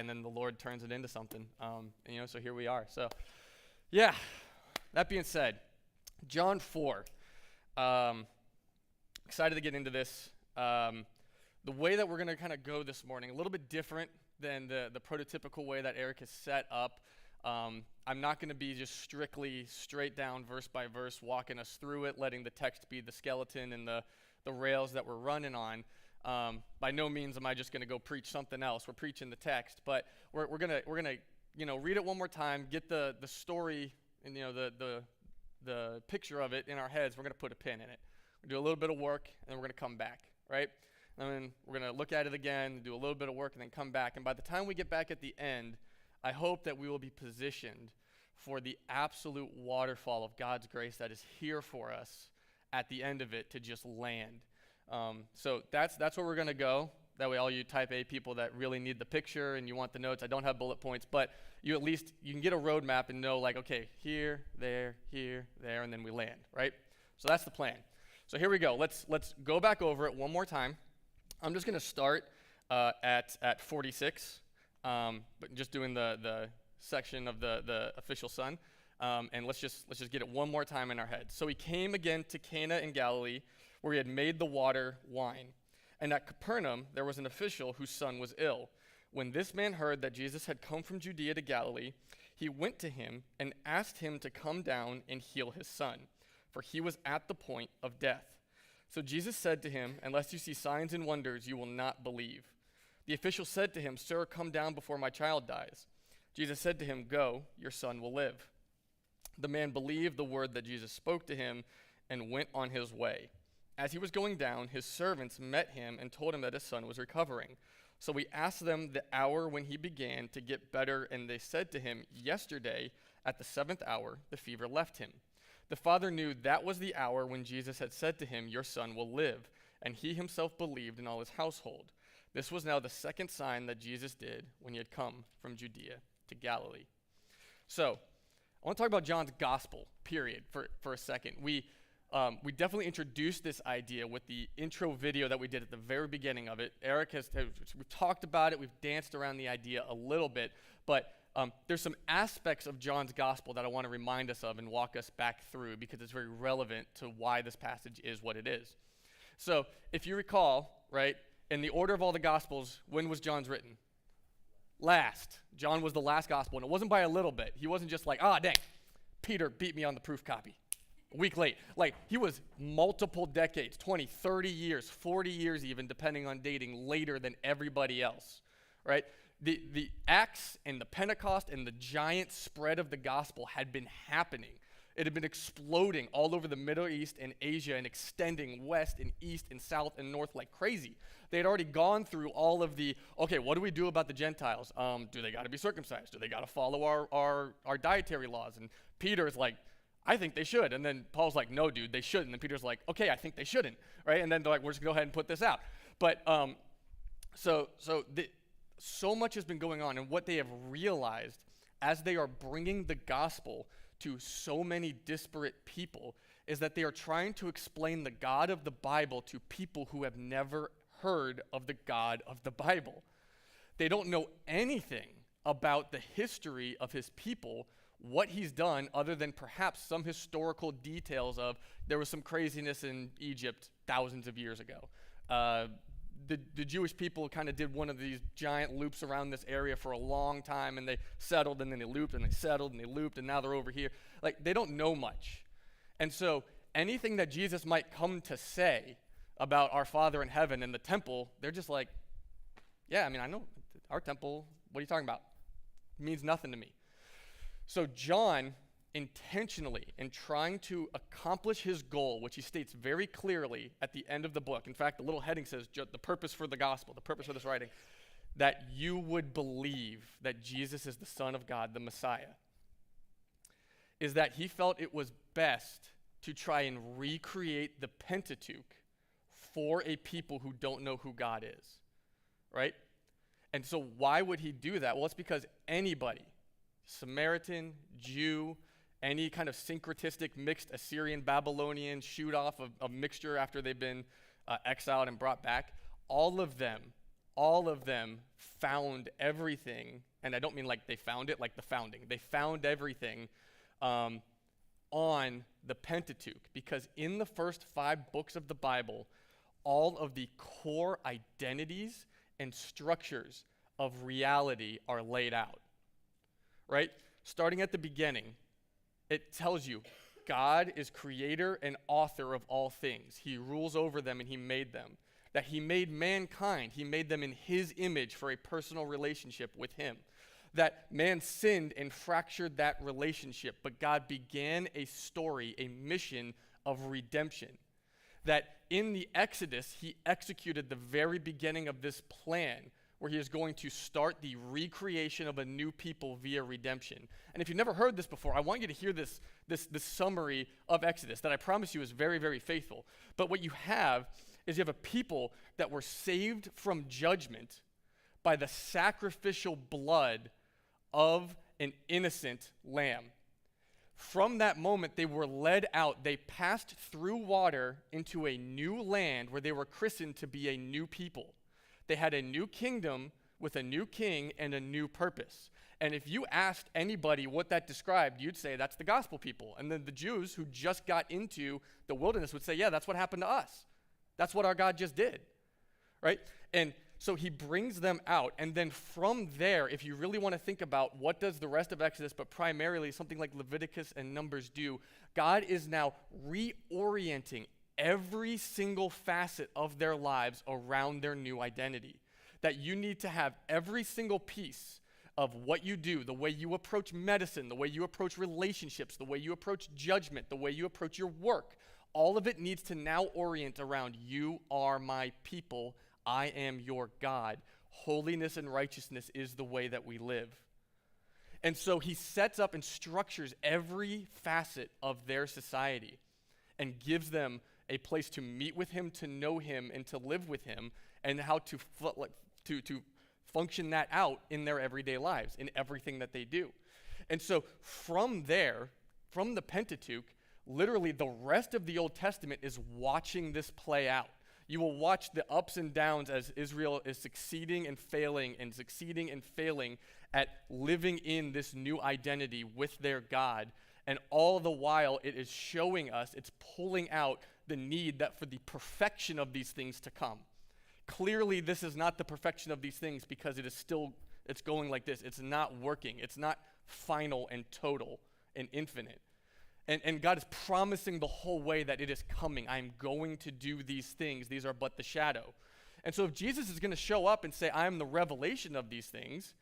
and then the Lord turns it into something. So here we are. So, yeah, that being said, John 4. Excited to get into this. The way that we're going to kind of go this morning, a little bit different than the prototypical way that Eric has set up. I'm not going to be just strictly straight down verse by verse walking us through it, letting the text be the skeleton and the rails that we're running on. By no means am I just going to go preach something else. We're preaching the text, but we're gonna read it one more time, get the story and the picture of it in our heads. We're gonna put a pin in it. We're gonna do a little bit of work, and then we're gonna come back, right? And then we're gonna look at it again, do a little bit of work, and then come back. And by the time we get back at the end, I hope that we will be positioned for the absolute waterfall of God's grace that is here for us at the end of it to just land. So that's where we're gonna go. That way all you type A people that really need the picture and you want the notes, I don't have bullet points, but you can get a roadmap and know like, okay, here, there, and then we land, right? So that's the plan. So here we go. Let's go back over it one more time. I'm just gonna start at 46, but just doing the section of the official son, and let's just get it one more time in our heads. So he came again to Cana in Galilee, where he had made the water wine. And at Capernaum, there was an official whose son was ill. When this man heard that Jesus had come from Judea to Galilee, he went to him and asked him to come down and heal his son, for he was at the point of death. So Jesus said to him, "Unless you see signs and wonders, you will not believe." The official said to him, "Sir, come down before my child dies." Jesus said to him, "Go, your son will live." The man believed the word that Jesus spoke to him and went on his way. As he was going down, his servants met him and told him that his son was recovering. So he asked them the hour when he began to get better, and they said to him, "Yesterday, at the 7th hour, the fever left him." The father knew that was the hour when Jesus had said to him, "Your son will live," and he himself believed in all his household. This was now the second sign that Jesus did when he had come from Judea to Galilee. So I want to talk about John's gospel, period, for a second. We definitely introduced this idea with the intro video that we did at the very beginning of it. Eric we've talked about it, we've danced around the idea a little bit, but there's some aspects of John's gospel that I want to remind us of and walk us back through because it's very relevant to why this passage is what it is. So if you recall, right, in the order of all the gospels, when was John's written? Last. John was the last gospel, and it wasn't by a little bit. He wasn't just like, dang, Peter beat me on the proof copy. A week late. Like, he was multiple decades, 20, 30 years, 40 years even, depending on dating, later than everybody else, right? The Acts and the Pentecost and the giant spread of the gospel had been happening. It had been exploding all over the Middle East and Asia and extending west and east and south and north like crazy. They had already gone through all of the, okay, what do we do about the Gentiles? Do they got to be circumcised? Do they got to follow our dietary laws? And Peter's like, I think they should. And then Paul's like, no, dude, they shouldn't. And Peter's like, okay, I think they shouldn't, right? And then they're like, we're just going to go ahead and put this out. But so much has been going on, and what they have realized as they are bringing the gospel to so many disparate people is that they are trying to explain the God of the Bible to people who have never heard of the God of the Bible. They don't know anything about the history of his people, what he's done, other than perhaps some historical details of there was some craziness in Egypt thousands of years ago. The Jewish people kind of did one of these giant loops around this area for a long time, and they settled, and then they looped, and they settled, and they looped, and now they're over here. Like, they don't know much. And so anything that Jesus might come to say about our Father in heaven and the temple, they're just like, yeah, I mean, I know our temple, what are you talking about? It means nothing to me. So John, intentionally, in trying to accomplish his goal, which he states very clearly at the end of the book, in fact, the little heading says, the purpose for the gospel, the purpose for this writing, that you would believe that Jesus is the Son of God, the Messiah, is that he felt it was best to try and recreate the Pentateuch for a people who don't know who God is, right? And so why would he do that? Well, it's because anybody, Samaritan, Jew, any kind of syncretistic mixed Assyrian, Babylonian shoot off of a mixture after they've been exiled and brought back, all of them all of them found everything, and I don't mean like they found it like the founding. They found everything on the Pentateuch, because in the first 5 books of the Bible, all of the core identities and structures of reality are laid out, right? Starting at the beginning, it tells you God is creator and author of all things. He rules over them and he made them. That he made mankind, he made them in his image for a personal relationship with him. That man sinned and fractured that relationship, but God began a story, a mission of redemption. That in the Exodus, he executed the very beginning of this plan, where he is going to start the recreation of a new people via redemption. And if you've never heard this before, I want you to hear this summary of Exodus that I promise you is very, very faithful. But what you have is you have a people that were saved from judgment by the sacrificial blood of an innocent lamb. From that moment, they were led out. They passed through water into a new land where they were christened to be a new people. They had a new kingdom with a new king and a new purpose. And if you asked anybody what that described, you'd say that's the gospel people. And then the Jews who just got into the wilderness would say, yeah, that's what happened to us. That's what our God just did, right? And so he brings them out. And then from there, if you really want to think about what does the rest of Exodus, but primarily something like Leviticus and Numbers do, God is now reorienting every single facet of their lives around their new identity. That you need to have every single piece of what you do, the way you approach medicine, the way you approach relationships, the way you approach judgment, the way you approach your work. All of it needs to now orient around, you are my people, I am your God. Holiness and righteousness is the way that we live. And so he sets up and structures every facet of their society and gives them a place to meet with him, to know him, and to live with him, and how to function that out in their everyday lives, in everything that they do. And so from there, from the Pentateuch, literally the rest of the Old Testament is watching this play out. You will watch the ups and downs as Israel is succeeding and failing at living in this new identity with their God. And all the while it is showing us, it's pulling out the need that for the perfection of these things to come. Clearly this is not the perfection of these things, because it's going like this. It's not working. It's not final and total and infinite. And God is promising the whole way that it is coming. I'm going to do these things. These are but the shadow. And so if Jesus is going to show up and say, I am the revelation of these things,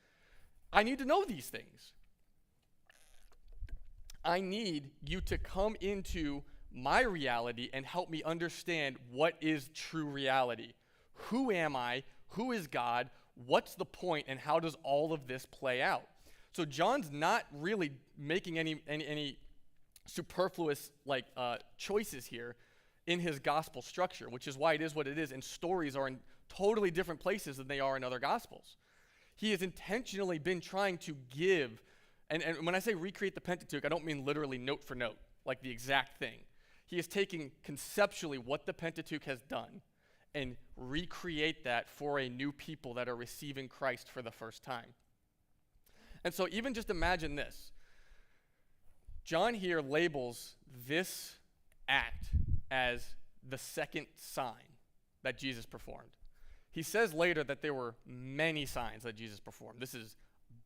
I need to know these things. I need you to come into my reality and help me understand what is true reality. Who am I? Who is God? What's the point? And how does all of this play out? So John's not really making any superfluous choices here in his gospel structure, which is why it is what it is, and stories are in totally different places than they are in other gospels. He has intentionally been trying to give, and when I say recreate the Pentateuch, I don't mean literally note for note, like the exact thing. He is taking conceptually what the Pentateuch has done and recreate that for a new people that are receiving Christ for the first time. And so even just imagine this. John here labels this act as the second sign that Jesus performed. He says later that there were many signs that Jesus performed. This is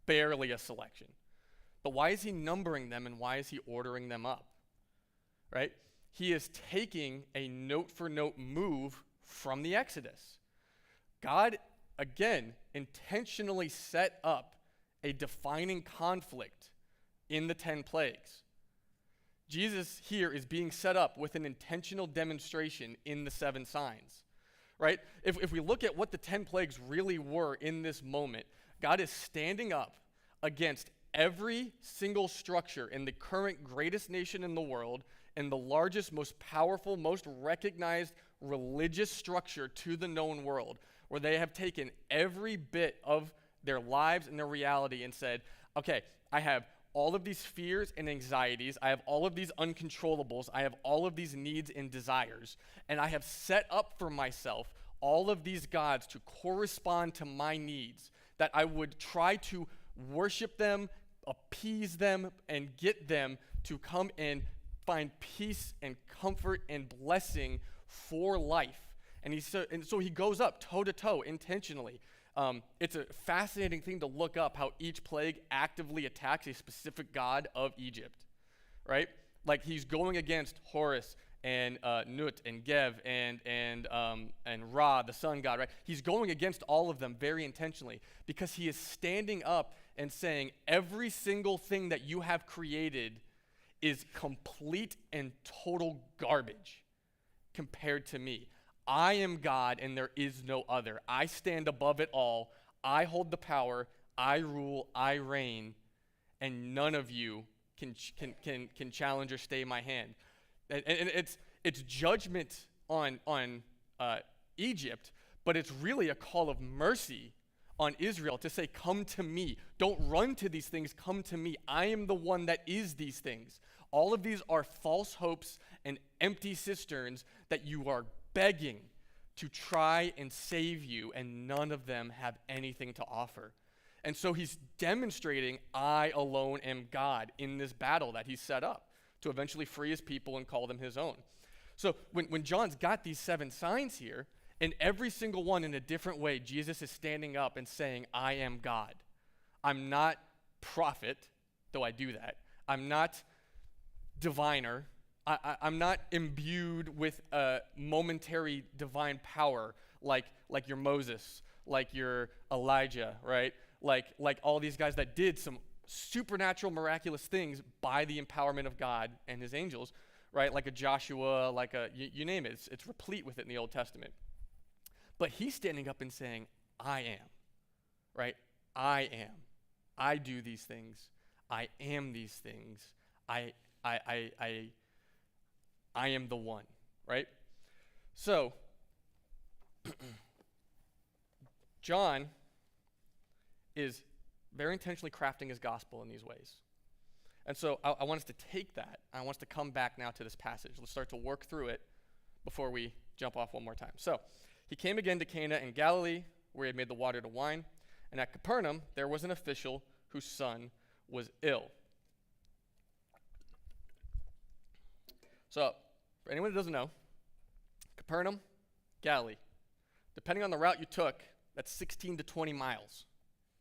barely a selection. But why is he numbering them, and why is he ordering them up? Right? He is taking a note-for-note move from the Exodus. God, again, intentionally set up a defining conflict in the 10 plagues. Jesus here is being set up with an intentional demonstration in the 7 signs, right? If we look at what the 10 plagues really were in this moment, God is standing up against every single structure in the current greatest nation in the world and the largest, most powerful, most recognized religious structure to the known world, where they have taken every bit of their lives and their reality and said, okay, I have all of these fears and anxieties, I have all of these uncontrollables, I have all of these needs and desires, and I have set up for myself all of these gods to correspond to my needs, that I would try to worship them, appease them, and get them to come and find peace and comfort and blessing for life. And so he goes up toe to toe intentionally. It's a fascinating thing to look up how each plague actively attacks a specific god of Egypt, right? Like he's going against Horus and Nut and Gev and Ra, the sun god, right? He's going against all of them very intentionally because he is standing up and saying every single thing that you have created is complete and total garbage compared to me. I am God and there is no other. I stand above it all. I hold the power. I rule. I reign. And none of you can challenge or stay my hand. And it's judgment on Egypt, but it's really a call of mercy on Israel to say, come to me. Don't run to these things. Come to me. I am the one that is these things. All of these are false hopes and empty cisterns that you are begging to try and save you, and none of them have anything to offer. And so he's demonstrating, I alone am God in this battle that he's set up to eventually free his people and call them his own. So when John's got these 7 signs here, and every single one in a different way, Jesus is standing up and saying, I am God. I'm not prophet, though I do that. I'm not diviner. I'm not imbued with a momentary divine power like your Moses, like your Elijah, right? Like all these guys that did some supernatural, miraculous things by the empowerment of God and his angels, right? Like a Joshua, like you name it. It's replete with it in the Old Testament. But he's standing up and saying, I am, right? I am. I do these things. I am these things. I am the one, right? So, John is very intentionally crafting his gospel in these ways. And so I want us to take that. I want us to come back now to this passage. Let's start to work through it before we jump off one more time. So, he came again to Cana in Galilee, where he had made the water to wine. And at Capernaum, there was an official whose son was ill. So, for anyone who doesn't know, Capernaum, Galilee. Depending on the route you took, that's 16 to 20 miles.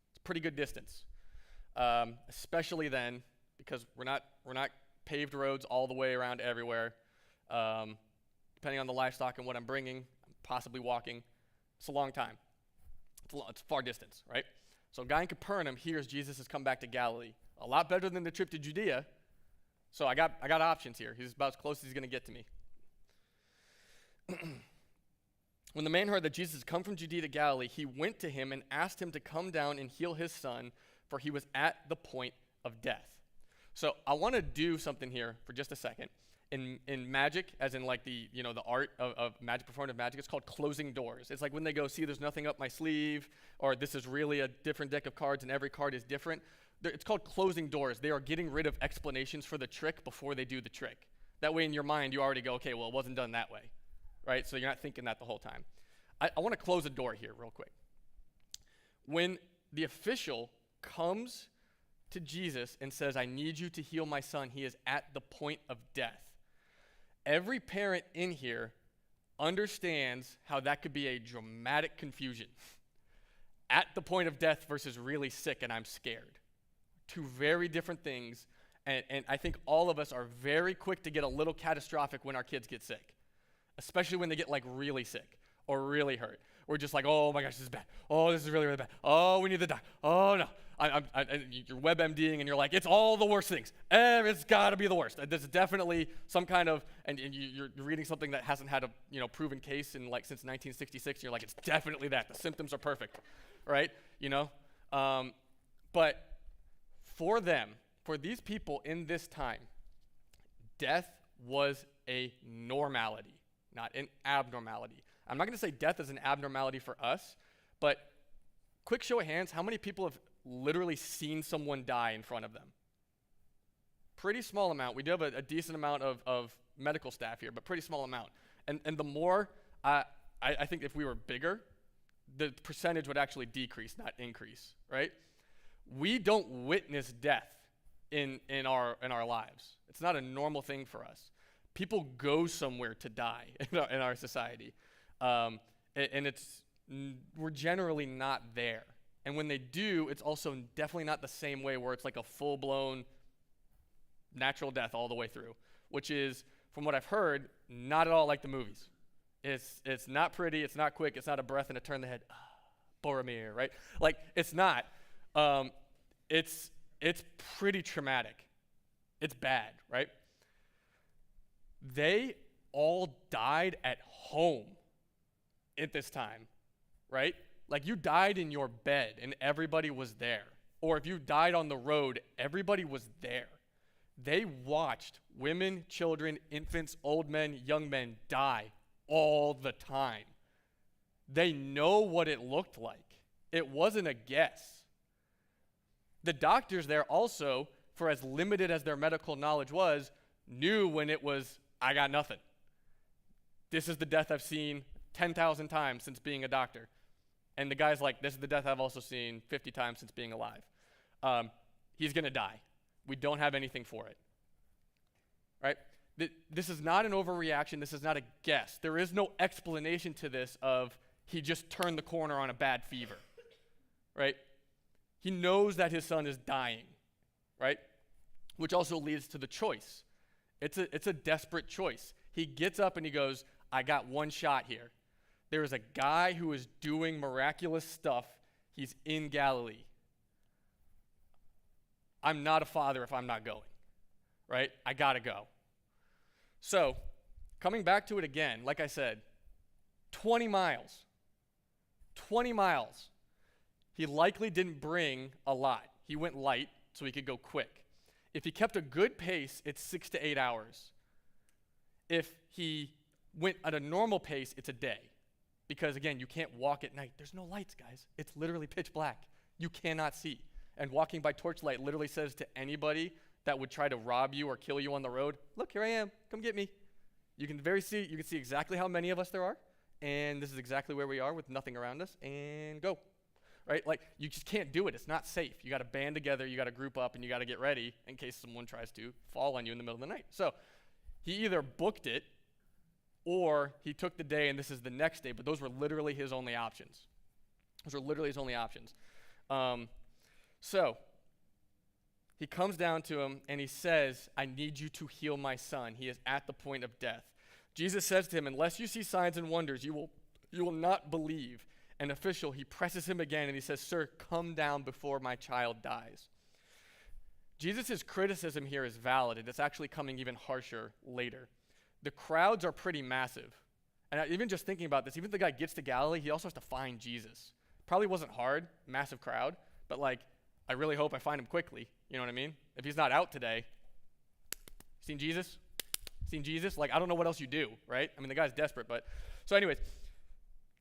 It's a pretty good distance, especially then because we're not paved roads all the way around everywhere. Depending on the livestock and what I'm bringing, possibly walking, it's a long time. It's a far distance, right? So a guy in Capernaum hears Jesus has come back to Galilee. A lot better than the trip to Judea. So I got options here. He's about as close as he's going to get to me. When the man heard that Jesus had come from Judea to Galilee, he went to him and asked him to come down and heal his son, for he was at the point of death. So I want to do something here for just a second. In magic, as in like the art of magic, performative magic, it's called closing doors. It's like when they go, see, there's nothing up my sleeve, or this is really a different deck of cards and every card is different. It's called closing doors. They are getting rid of explanations for the trick before they do the trick. That way in your mind, you already go, okay, well, it wasn't done that way, right? So you're not thinking that the whole time. I want to close a door here real quick. When the official comes to Jesus and says, I need you to heal my son, he is at the point of death. Every parent in here understands how that could be a dramatic confusion. At the point of death versus really sick and I'm scared. Two very different things, and I think all of us are very quick to get a little catastrophic when our kids get sick, especially when they get like really sick or really hurt. We're just like, oh my gosh, this is bad. Oh, this is really, really bad. Oh, we need the doctor. Oh no. You're WebMDing and you're like, it's all the worst things. It's got to be the worst. There's definitely some kind of, and you're reading something that hasn't had a proven case in like since 1966. And you're like, it's definitely that. The symptoms are perfect, right? But for them, for these people in this time, death was a normality, not an abnormality. I'm not going to say death is an abnormality for us, but quick show of hands, how many people have literally seen someone die in front of them? Pretty small amount. We do have a decent amount of medical staff here, but pretty small amount. And the more I think if we were bigger, the percentage would actually decrease, not increase, right? We don't witness death in our lives. It's not a normal thing for us. People go somewhere to die in our society, and we're generally not there. And when they do, it's also definitely not the same way where it's like a full-blown natural death all the way through, which is, from what I've heard, not at all like the movies. It's not pretty, it's not quick, it's not a breath and a turn the head, Boromir, right? Like, it's not. It's pretty traumatic. It's bad, right? They all died at home at this time, right? Like, you died in your bed and everybody was there. Or if you died on the road, everybody was there. They watched women, children, infants, old men, young men die all the time. They know what it looked like. It wasn't a guess. The doctors there also, for as limited as their medical knowledge was, knew when it was, I got nothing. This is the death I've seen 10,000 times since being a doctor. And the guy's like, this is the death I've also seen 50 times since being alive. He's going to die. We don't have anything for it. Right? This is not an overreaction. This is not a guess. There is no explanation to this of he just turned the corner on a bad fever. Right? He knows that his son is dying. Right? Which also leads to the choice. It's a desperate choice. He gets up and he goes, I got one shot here. There is a guy who is doing miraculous stuff. He's in Galilee. I'm not a father if I'm not going, right? I gotta go. So, coming back to it again, like I said, 20 miles. 20 miles. He likely didn't bring a lot. He went light so he could go quick. If he kept a good pace, it's 6 to 8 hours. If he went at a normal pace, it's a day. Because again, you can't walk at night. There's no lights, guys. It's literally pitch black. You cannot see. And walking by torchlight literally says to anybody that would try to rob you or kill you on the road, look, here I am. Come get me. You can see exactly how many of us there are, and this is exactly where we are with nothing around us, and go. Right? Like, you just can't do it. It's not safe. You got to band together, you got to group up, and you got to get ready in case someone tries to fall on you in the middle of the night. So, he either booked it or he took the day and this is the next day, but those were literally his only options. So he comes down to him and he says, I need you to heal my son. He is at the point of death. Jesus says to him, unless you see signs and wonders, you will not believe. An official, he presses him again and he says, sir, come down before my child dies. Jesus' criticism here is valid, and it's actually coming even harsher later. The crowds are pretty massive. And even just thinking about this, even if the guy gets to Galilee, he also has to find Jesus. Probably wasn't hard, massive crowd, but like, I really hope I find him quickly. You know what I mean? If he's not out today, seen Jesus? Like, I don't know what else you do, right? I mean, the guy's desperate, but. So anyways,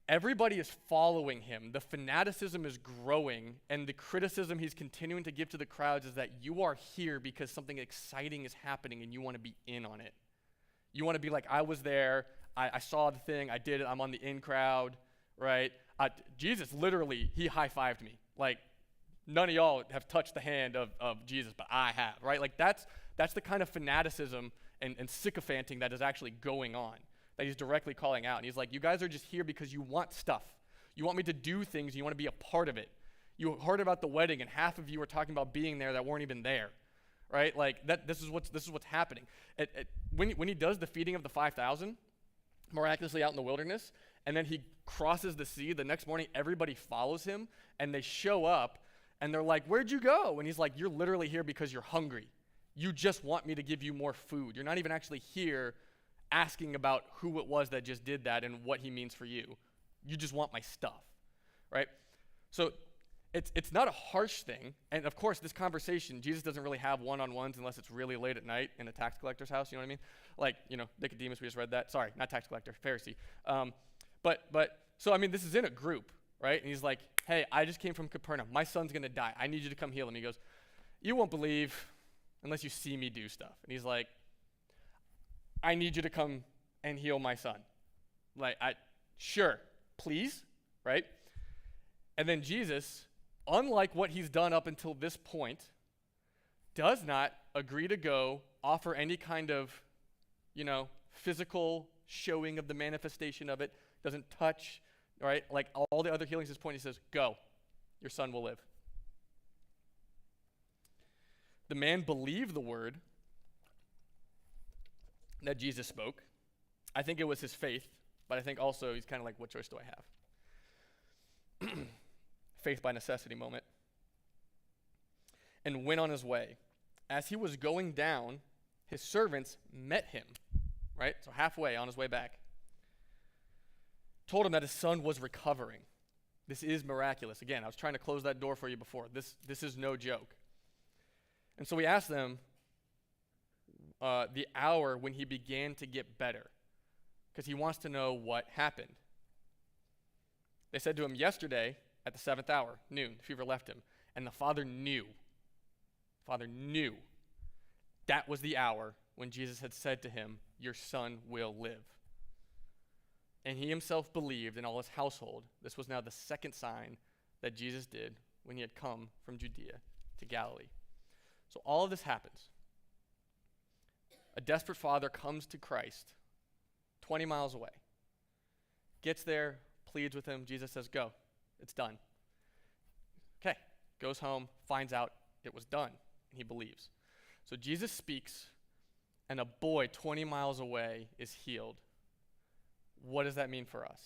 everybody is following him. The fanaticism is growing, and the criticism he's continuing to give to the crowds is that you are here because something exciting is happening and you want to be in on it. You want to be like, I was there, I saw the thing, I did it, I'm on the in crowd, right? Jesus literally, he high-fived me. Like, none of y'all have touched the hand of Jesus, but I have, right? Like, that's the kind of fanaticism and sycophanting that is actually going on, that he's directly calling out. And he's like, you guys are just here because you want stuff. You want me to do things, and you want to be a part of it. You heard about the wedding, and half of you were talking about being there that weren't even there. Right, like this is what's happening. When he does the feeding of the 5,000, miraculously out in the wilderness, and then he crosses the sea. The next morning, everybody follows him, and they show up, and they're like, "Where'd you go?" And he's like, "You're literally here because you're hungry. You just want me to give you more food. You're not even actually here asking about who it was that just did that and what he means for you. You just want my stuff, right?" So. It's not a harsh thing, and of course, this conversation, Jesus doesn't really have one-on-ones unless it's really late at night in a tax collector's house, you know what I mean? Like, Nicodemus, we just read that. Sorry, not tax collector, Pharisee. So I mean, this is in a group, right? And he's like, hey, I just came from Capernaum. My son's going to die. I need you to come heal him. He goes, you won't believe unless you see me do stuff. And he's like, I need you to come and heal my son. Like, Sure, please, right? And then Jesus, unlike what he's done up until this point, does not agree to go offer any kind of, physical showing of the manifestation of it, doesn't touch, right? Like all the other healings at this point, he says, go, your son will live. The man believed the word that Jesus spoke. I think it was his faith, but I think also he's kind of like, what choice do I have? Faith by necessity moment. And went on his way. As he was going down, his servants met him, right? So halfway on his way back. Told him that his son was recovering. This is miraculous. Again, I was trying to close that door for you before. This is no joke. And so we asked them the hour when he began to get better, because he wants to know what happened. They said to him, yesterday at the 7th hour, noon, the fever left him. And the father knew. Father knew that was the hour when Jesus had said to him, your son will live. And he himself believed, in all his household. This was now the second sign that Jesus did when he had come from Judea to Galilee. So all of this happens. A desperate father comes to Christ 20 miles away. Gets there, pleads with him. Jesus says, go. It's done. Okay. Goes home, finds out it was done, and he believes. So Jesus speaks, and a boy 20 miles away is healed. What does that mean for us?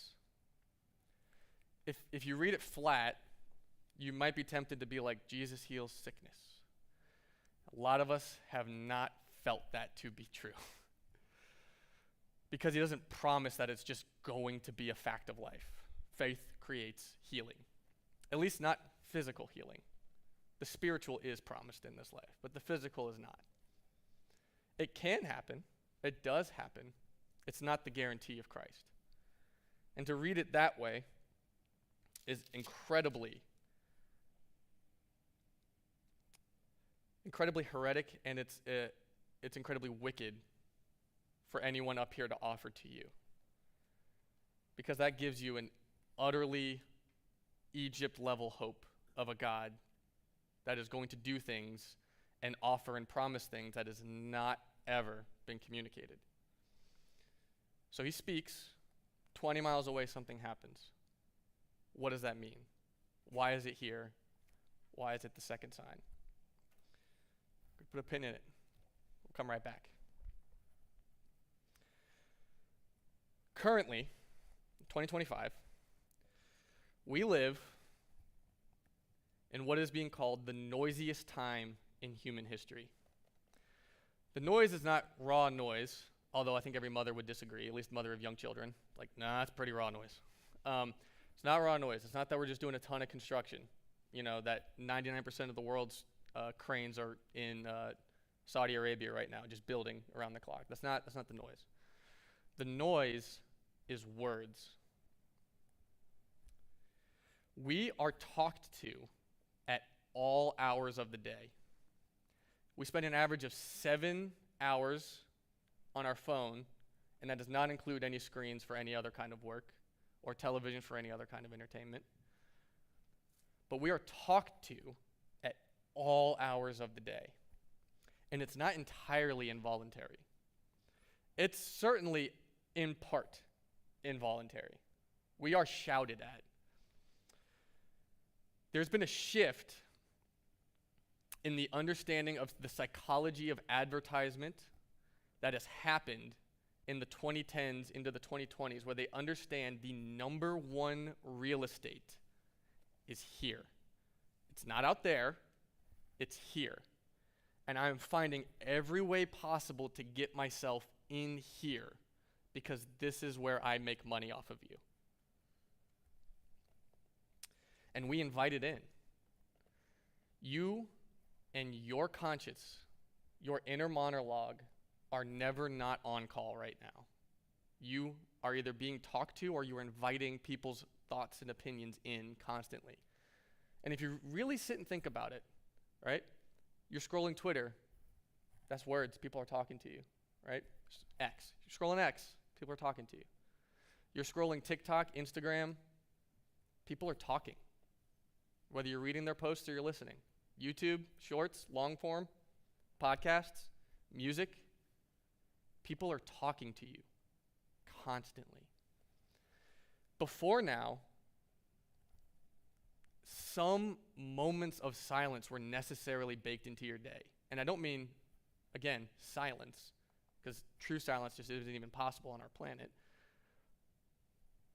If you read it flat, you might be tempted to be like, Jesus heals sickness. A lot of us have not felt that to be true. Because he doesn't promise that it's just going to be a fact of life. Faith creates healing. At least not physical healing. The spiritual is promised in this life, but the physical is not. It can happen. It does happen. It's not the guarantee of Christ. And to read it that way is incredibly heretic, and it's incredibly wicked for anyone up here to offer to you. Because that gives you an utterly Egypt-level hope of a God that is going to do things and offer and promise things that has not ever been communicated. So he speaks, 20 miles away something happens. What does that mean? Why is it here? Why is it the second sign? Put a pin in it. We'll come right back. Currently, 2025, we live in what is being called the noisiest time in human history. The noise is not raw noise, although I think every mother would disagree, at least mother of young children. Like, nah, it's pretty raw noise. It's not raw noise. It's not that we're just doing a ton of construction. That 99% of the world's cranes are in Saudi Arabia right now, just building around the clock. That's not the noise. The noise is words. We are talked to at all hours of the day. We spend an average of 7 hours on our phone, and that does not include any screens for any other kind of work or television for any other kind of entertainment. But we are talked to at all hours of the day. And it's not entirely involuntary. It's certainly in part involuntary. We are shouted at. There's been a shift in the understanding of the psychology of advertisement that has happened in the 2010s into the 2020s, where they understand the number one real estate is here. It's not out there, it's here. And I'm finding every way possible to get myself in here, because this is where I make money off of you. And we invite it in. You and your conscience, your inner monologue, are never not on call right now. You are either being talked to or you're inviting people's thoughts and opinions in constantly. And if you really sit and think about it, right? You're scrolling Twitter, that's words, people are talking to you, right? X. You're scrolling X, people are talking to you. You're scrolling TikTok, Instagram, people are talking. Whether you're reading their posts or you're listening. YouTube, shorts, long form, podcasts, music, people are talking to you constantly. Before now, some moments of silence were necessarily baked into your day. And I don't mean, again, silence, because true silence just isn't even possible on our planet.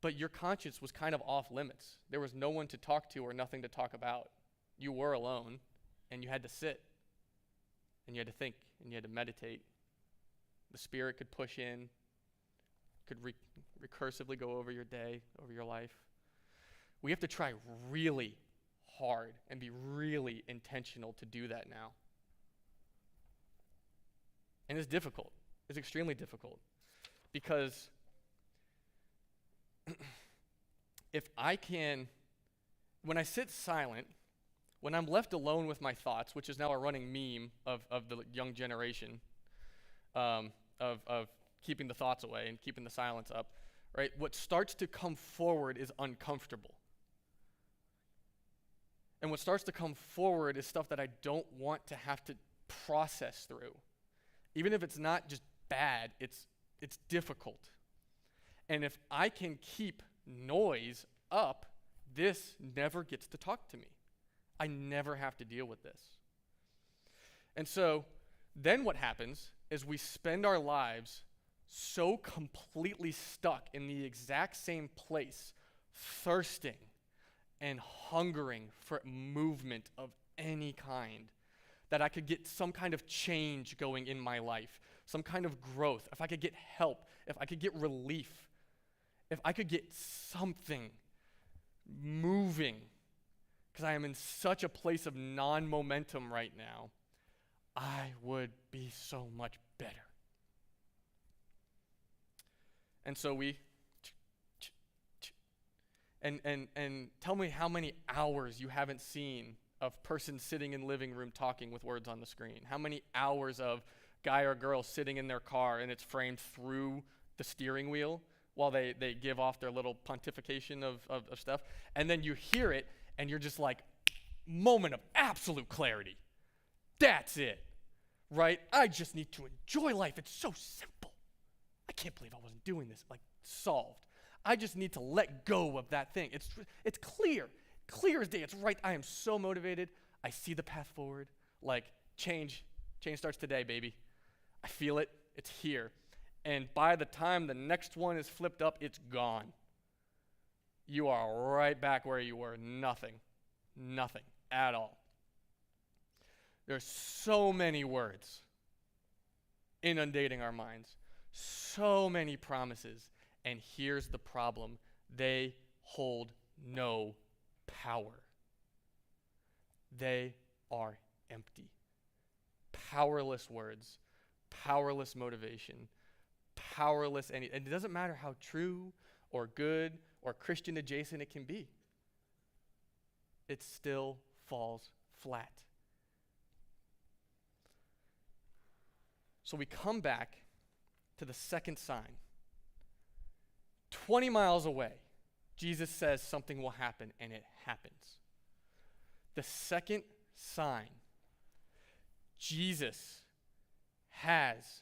But your conscience was kind of off limits. There was no one to talk to or nothing to talk about. You were alone, and you had to sit, and you had to think, and you had to meditate. The Spirit could push in, could recursively go over your day, over your life. We have to try really hard and be really intentional to do that now. And it's difficult. It's extremely difficult. Because if I can, when I sit silent, when I'm left alone with my thoughts, which is now a running meme of the young generation, of keeping the thoughts away and keeping the silence up, right? What starts to come forward is uncomfortable. And what starts to come forward is stuff that I don't want to have to process through. Even if it's not just bad, it's difficult. And if I can keep noise up, this never gets to talk to me. I never have to deal with this. And so then what happens is we spend our lives so completely stuck in the exact same place, thirsting and hungering for movement of any kind, that I could get some kind of change going in my life, some kind of growth, if I could get help, if I could get relief, if I could get something moving, because I am in such a place of non-momentum right now, I would be so much better. And so and tell me how many hours you haven't seen of person sitting in living room talking with words on the screen. How many hours of guy or girl sitting in their car and it's framed through the steering wheel while they give off their little pontification of stuff. And then you hear it and you're just like, moment of absolute clarity. That's it, right? I just need to enjoy life. It's so simple. I can't believe I wasn't doing this. Like, solved. I just need to let go of that thing. It's clear as day. It's right. I am so motivated. I see the path forward. Like, change starts today, baby. I feel it. It's here. And by the time the next one is flipped up, it's gone. You are right back where you were. Nothing at all. There's so many words inundating our minds. So many promises. And here's the problem. They hold no power. They are empty. Powerless words, powerless motivation, powerless and it doesn't matter how true or good or Christian adjacent it can be. It still falls flat. So we come back to the second sign. 20 miles away, Jesus says something will happen, and it happens. The second sign, Jesus has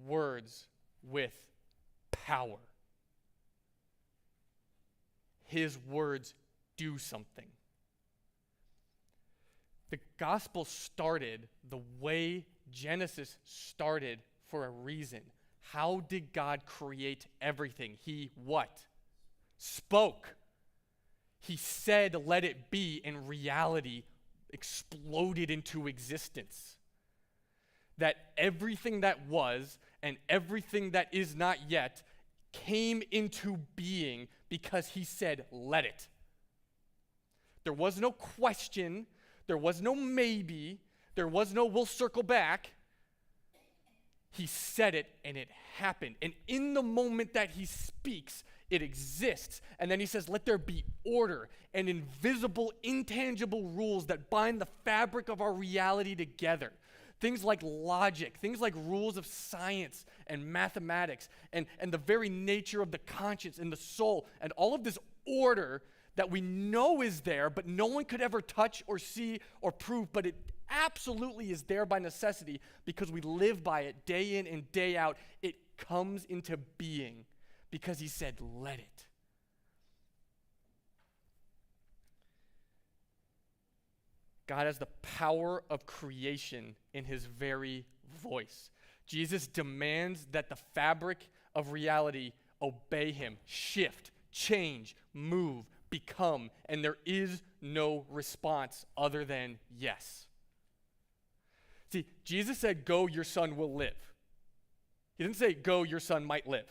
words with power. His words do something. The gospel started the way Genesis started for a reason. How did God create everything? He what? Spoke. He said, let it be, and reality exploded into existence. That everything that was and everything that is not yet came into being because he said, let it. There was no question. There was no maybe. There was no we'll circle back. He said it, and it happened. And in the moment that he speaks, it exists. And then he says, let there be order and invisible, intangible rules that bind the fabric of our reality together. Things like logic, things like rules of science and mathematics, and the very nature of the conscience and the soul, and all of this order that we know is there, but no one could ever touch or see or prove, but it absolutely is there by necessity because we live by it day in and day out. It comes into being because he said, let it. God has the power of creation in his very voice. Jesus demands that the fabric of reality obey him, shift, change, move, become, and there is no response other than yes. See, Jesus said, go, your son will live. He didn't say, go, your son might live.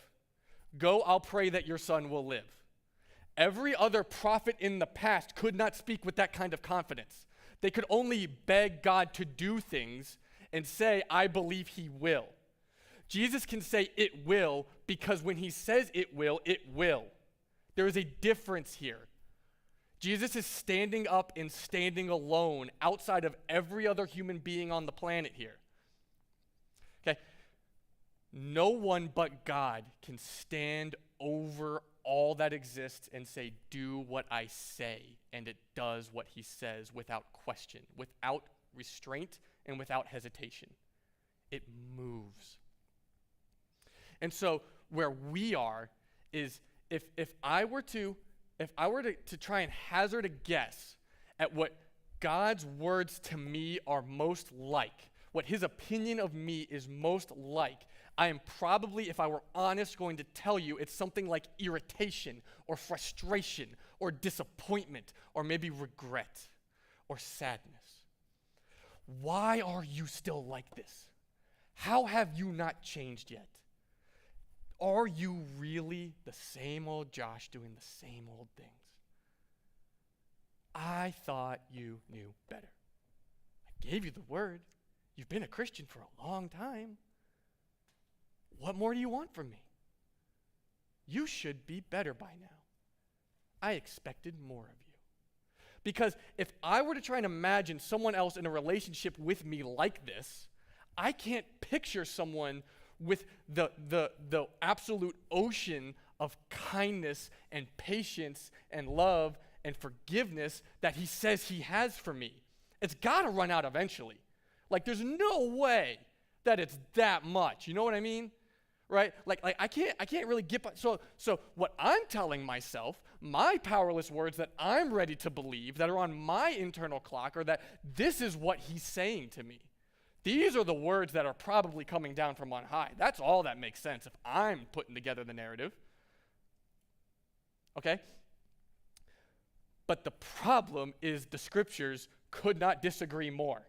Go, I'll pray that your son will live. Every other prophet in the past could not speak with that kind of confidence. They could only beg God to do things and say, I believe he will. Jesus can say it will because when he says it will, it will. There is a difference here. Jesus is standing up and standing alone outside of every other human being on the planet here. Okay? No one but God can stand over all that exists and say, do what I say, and it does what he says without question, without restraint, and without hesitation. It moves. And so where we are is if I were to try and hazard a guess at what God's words to me are most like, what his opinion of me is most like, I am probably, if I were honest, going to tell you it's something like irritation or frustration or disappointment or maybe regret or sadness. Why are you still like this? How have you not changed yet? Are you really the same old Josh doing the same old things? I thought you knew better. I gave you the word. You've been a Christian for a long time. What more do you want from me? You should be better by now. I expected more of you. Because if I were to try and imagine someone else in a relationship with me like this, I can't picture someone with the absolute ocean of kindness and patience and love and forgiveness that he says he has for me. It's got to run out eventually. Like, there's no way that it's that much. You know what I mean? Right? Like I can't really get by. So what I'm telling myself, my powerless words that I'm ready to believe, that are on my internal clock, are that this is what he's saying to me. These are the words that are probably coming down from on high. That's all that makes sense if I'm putting together the narrative. Okay? But the problem is the scriptures could not disagree more.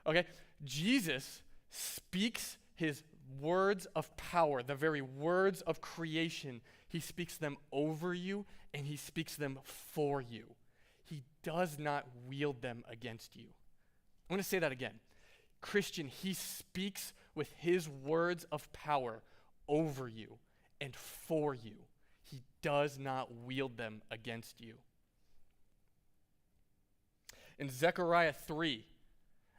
Okay? Jesus speaks his words of power, the very words of creation. He speaks them over you and he speaks them for you. He does not wield them against you. I'm going to say that again. Christian, he speaks with his words of power over you and for you. He does not wield them against you. In Zechariah 3,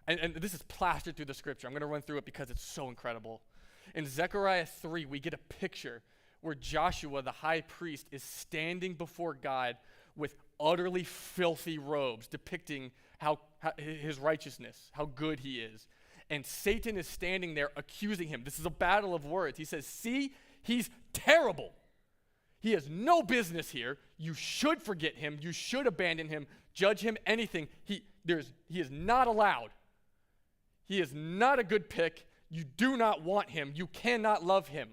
and this is plastered through the scripture. I'm going to run through it because it's so incredible. In Zechariah 3, we get a picture where Joshua, the high priest, is standing before God with utterly filthy robes depicting how his righteousness, how good he is. And Satan is standing there accusing him. This is a battle of words. He says, see, he's terrible. He has no business here. You should forget him. You should abandon him. Judge him anything. He is not allowed. He is not a good pick. You do not want him. You cannot love him.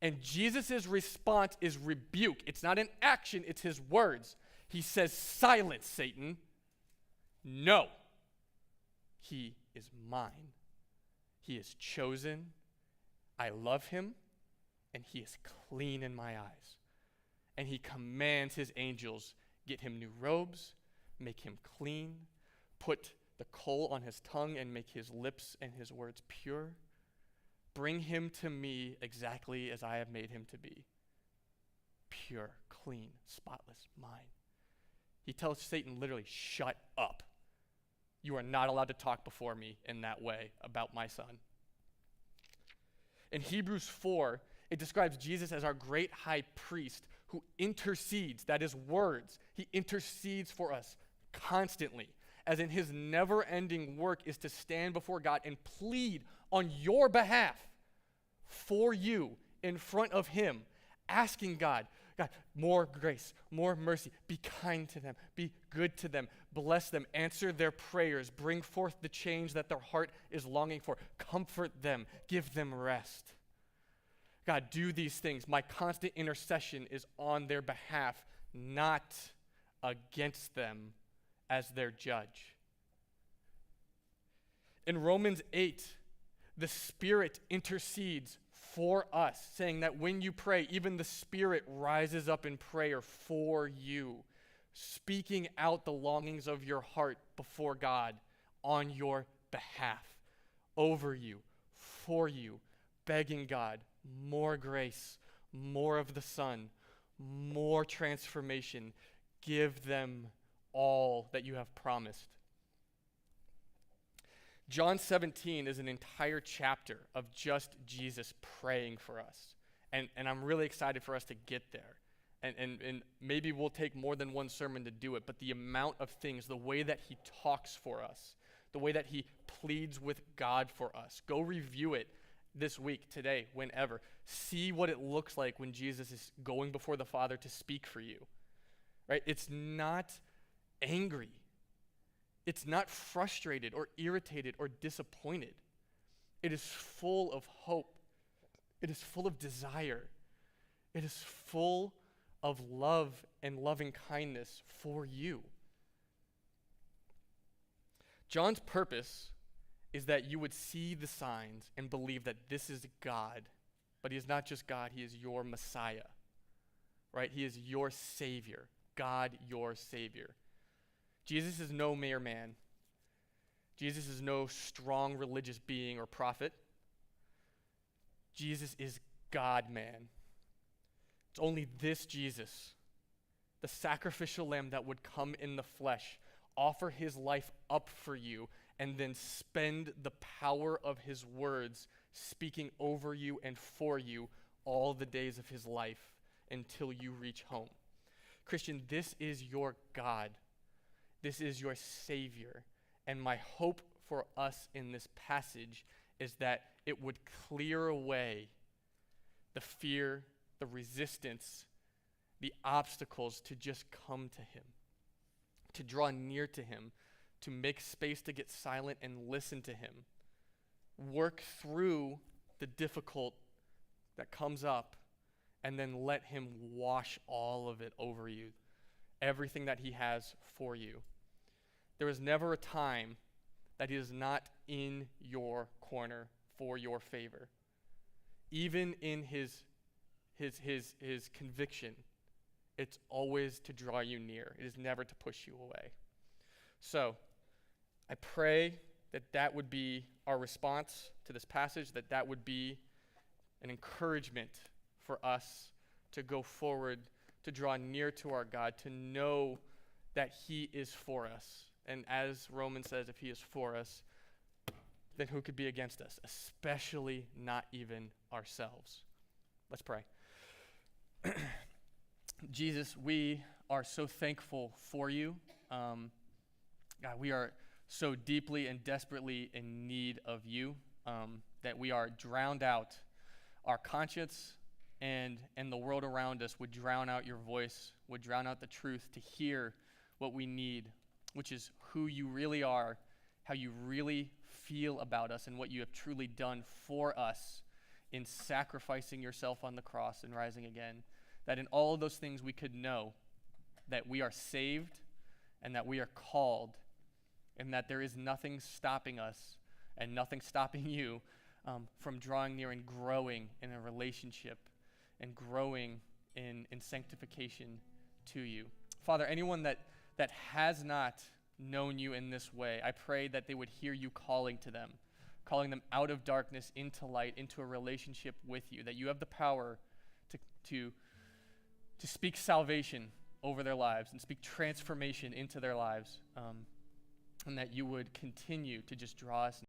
And Jesus' response is rebuke. It's not an action, it's his words. He says, silence, Satan. No. He is mine. He is chosen. I love him, and he is clean in my eyes. And he commands his angels, get him new robes, make him clean, put the coal on his tongue and make his lips and his words pure. Bring him to me exactly as I have made him to be. Pure, clean, spotless, mine. He tells Satan literally, shut up. You are not allowed to talk before me in that way about my son. In Hebrews 4, it describes Jesus as our great high priest who intercedes, that is words. He intercedes for us constantly, as in his never-ending work is to stand before God and plead on your behalf for you in front of him, asking God, more grace, more mercy, be kind to them, be good to them, bless them, answer their prayers, bring forth the change that their heart is longing for, comfort them, give them rest. God, do these things. My constant intercession is on their behalf, not against them as their judge. In Romans 8, the Spirit intercedes for us, saying that when you pray, even the Spirit rises up in prayer for you, speaking out the longings of your heart before God on your behalf, over you, for you, begging God, more grace, more of the Son, more transformation. Give them all that you have promised. John 17 is an entire chapter of just Jesus praying for us. And I'm really excited for us to get there. And maybe we'll take more than one sermon to do it, but the amount of things, the way that he talks for us, the way that he pleads with God for us. Go review it this week, today, whenever. See what it looks like when Jesus is going before the Father to speak for you. Right? It's not angry. It's not frustrated or irritated or disappointed. It is full of hope. It is full of desire. It is full of love and loving kindness for you. John's purpose is that you would see the signs and believe that this is God. But he is not just God, he is your Messiah. Right? He is your Savior. God, your Savior. Jesus is no mere man. Jesus is no strong religious being or prophet. Jesus is God-man. It's only this Jesus, the sacrificial lamb that would come in the flesh, offer his life up for you, and then spend the power of his words speaking over you and for you all the days of his life until you reach home. Christian, this is your God. This is your Savior. And my hope for us in this passage is that it would clear away the fear, the resistance, the obstacles to just come to him, to draw near to him, to make space to get silent and listen to him. Work through the difficult that comes up and then let him wash all of it over you, everything that he has for you. There is never a time that he is not in your corner for your favor. Even in his conviction, it's always to draw you near. It is never to push you away. So, I pray that would be our response to this passage, that would be an encouragement for us to go forward, to draw near to our God, to know that he is for us. And as Romans says, if he is for us, then who could be against us? Especially not even ourselves. Let's pray. Jesus, we are so thankful for you. God, we are so deeply and desperately in need of you that we are drowned out. Our conscience and the world around us would drown out your voice, would drown out the truth to hear what we need, which is who you really are, how you really feel about us, and what you have truly done for us in sacrificing yourself on the cross and rising again. That in all of those things we could know that we are saved and that we are called, and that there is nothing stopping us and nothing stopping you from drawing near and growing in a relationship and growing in sanctification to you. Father, anyone that has not known you in this way, I pray that they would hear you calling to them, calling them out of darkness into light, into a relationship with you, that you have the power to speak salvation over their lives and speak transformation into their lives. and that you would continue to just draw us